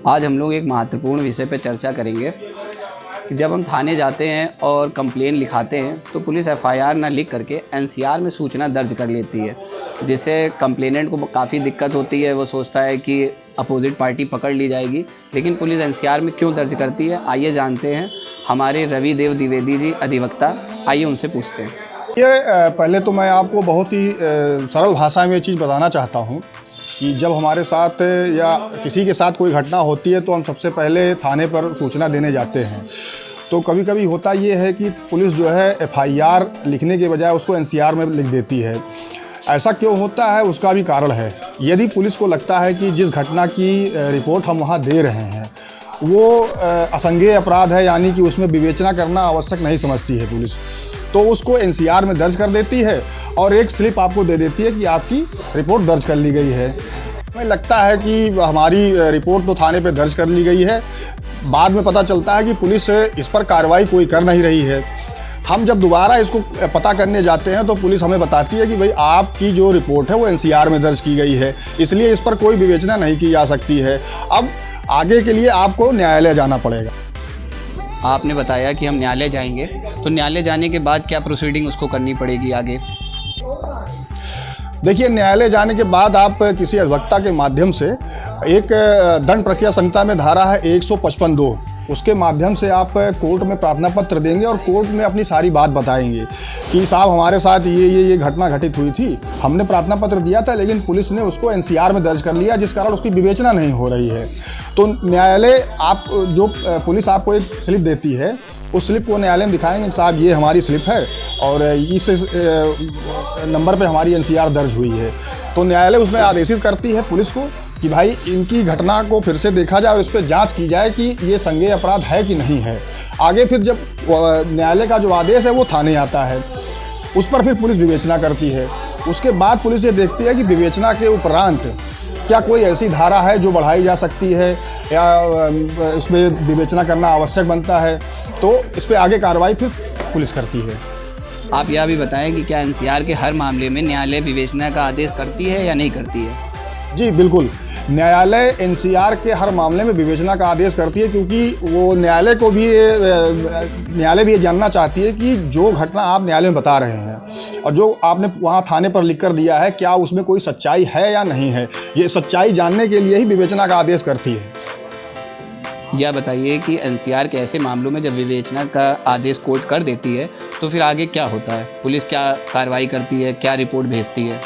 आज हम लोग एक महत्वपूर्ण विषय पर चर्चा करेंगे कि जब हम थाने जाते हैं और कंप्लेन लिखाते हैं तो पुलिस एफआईआर ना लिख करके एनसीआर में सूचना दर्ज कर लेती है, जिससे कंप्लेनेंट को काफ़ी दिक्कत होती है। वो सोचता है कि अपोजिट पार्टी पकड़ ली जाएगी, लेकिन पुलिस एनसीआर में क्यों दर्ज करती है, आइए जानते हैं हमारे रवि देव द्विवेदी जी अधिवक्ता, आइए उनसे पूछते हैं। ये पहले तो मैं आपको बहुत ही सरल भाषा में ये चीज़ बताना चाहता हूँ कि जब हमारे साथ या किसी के साथ कोई घटना होती है तो हम सबसे पहले थाने पर सूचना देने जाते हैं। तो कभी कभी होता ये है कि पुलिस जो है एफआईआर लिखने के बजाय उसको एनसीआर में लिख देती है। ऐसा क्यों होता है, उसका भी कारण है। यदि पुलिस को लगता है कि जिस घटना की रिपोर्ट हम वहाँ दे रहे हैं वो असंज्ञेय अपराध है, यानी कि उसमें विवेचना करना आवश्यक नहीं समझती है पुलिस, तो उसको एनसीआर में दर्ज कर देती है और एक स्लिप आपको दे देती है कि आपकी रिपोर्ट दर्ज कर ली गई है। हमें लगता है कि हमारी रिपोर्ट तो थाने पे दर्ज कर ली गई है, बाद में पता चलता है कि पुलिस इस पर कार्रवाई कोई कर नहीं रही है। हम जब दोबारा इसको पता करने जाते हैं तो पुलिस हमें बताती है कि भाई आपकी जो रिपोर्ट है वो एनसीआर में दर्ज की गई है, इसलिए इस पर कोई विवेचना नहीं की जा सकती है। अब आगे के लिए आपको न्यायालय जाना पड़ेगा। आपने बताया कि हम न्यायालय जाएंगे, तो न्यायालय जाने के बाद क्या प्रोसीडिंग उसको करनी पड़ेगी आगे? देखिए, न्यायालय जाने के बाद आप किसी अधिवक्ता के माध्यम से एक दंड प्रक्रिया संहिता में धारा है 155(2), उसके माध्यम से आप कोर्ट में प्रार्थना पत्र देंगे और कोर्ट में अपनी सारी बात बताएंगे कि साहब हमारे साथ ये घटना घटित हुई थी, हमने प्रार्थना पत्र दिया था लेकिन पुलिस ने उसको एनसीआर में दर्ज कर लिया, जिस कारण उसकी विवेचना नहीं हो रही है। तो न्यायालय जो पुलिस आपको एक स्लिप देती है, उस स्लिप को न्यायालय में दिखाएंगे कि साहब ये हमारी स्लिप है और इस नंबर पे हमारी एनसीआर दर्ज हुई है। तो न्यायालय उसमें आदेशित करती है पुलिस को कि भाई इनकी घटना को फिर से देखा जाए और इस पर जांच की जाए कि ये संज्ञेय अपराध है कि नहीं है। आगे फिर जब न्यायालय का जो आदेश है वो थाने आता है, उस पर फिर पुलिस विवेचना करती है। उसके बाद पुलिस ये देखती है कि विवेचना के उपरांत क्या कोई ऐसी धारा है जो बढ़ाई जा सकती है या इसमें विवेचना करना आवश्यक बनता है, तो इस पर आगे कार्रवाई फिर पुलिस करती है। आप यह भी बताएं कि क्या एनसीआर के हर मामले में न्यायालय विवेचना का आदेश करती है या नहीं करती है? जी बिल्कुल, न्यायालय एनसीआर के हर मामले में विवेचना का आदेश करती है, क्योंकि वो न्यायालय भी ये जानना चाहती है कि जो घटना आप न्यायालय में बता रहे हैं और जो आपने वहाँ थाने पर लिख कर दिया है, क्या उसमें कोई सच्चाई है या नहीं है। ये सच्चाई जानने के लिए ही विवेचना का आदेश करती है। यह बताइए कि एनसीआर के ऐसे मामलों में जब विवेचना का आदेश कोर्ट कर देती है तो फिर आगे क्या होता है? पुलिस क्या कार्रवाई करती है, क्या रिपोर्ट भेजती है?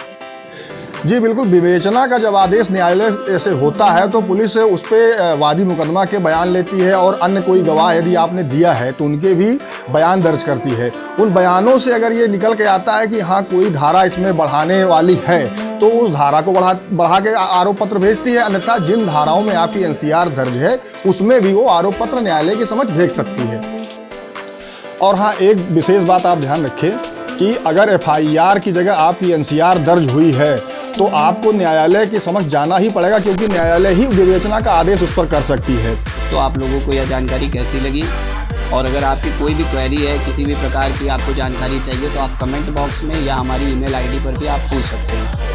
जी बिल्कुल, विवेचना का जब आदेश न्यायालय से होता है तो पुलिस उस पर वादी मुकदमा के बयान लेती है और अन्य कोई गवाह यदि आपने दिया है तो उनके भी बयान दर्ज करती है। उन बयानों से अगर ये निकल के आता है कि हाँ कोई धारा इसमें बढ़ाने वाली है तो उस धारा को बढ़ा के आरोप पत्र भेजती है, अन्यथा जिन धाराओं में आपकी एनसीआर दर्ज है उसमें भी वो आरोप पत्र न्यायालय के समक्ष भेज सकती है। और हाँ, एक विशेष बात आप ध्यान रखें कि अगर एफआईआर की जगह आपकी एनसीआर दर्ज हुई है तो आपको न्यायालय के समक्ष जाना ही पड़ेगा, क्योंकि न्यायालय ही विवेचना का आदेश उस पर कर सकती है। तो आप लोगों को यह जानकारी कैसी लगी, और अगर आपकी कोई भी क्वेरी है, किसी भी प्रकार की आपको जानकारी चाहिए तो आप कमेंट बॉक्स में या हमारी ईमेल आईडी पर भी आप पूछ सकते हैं।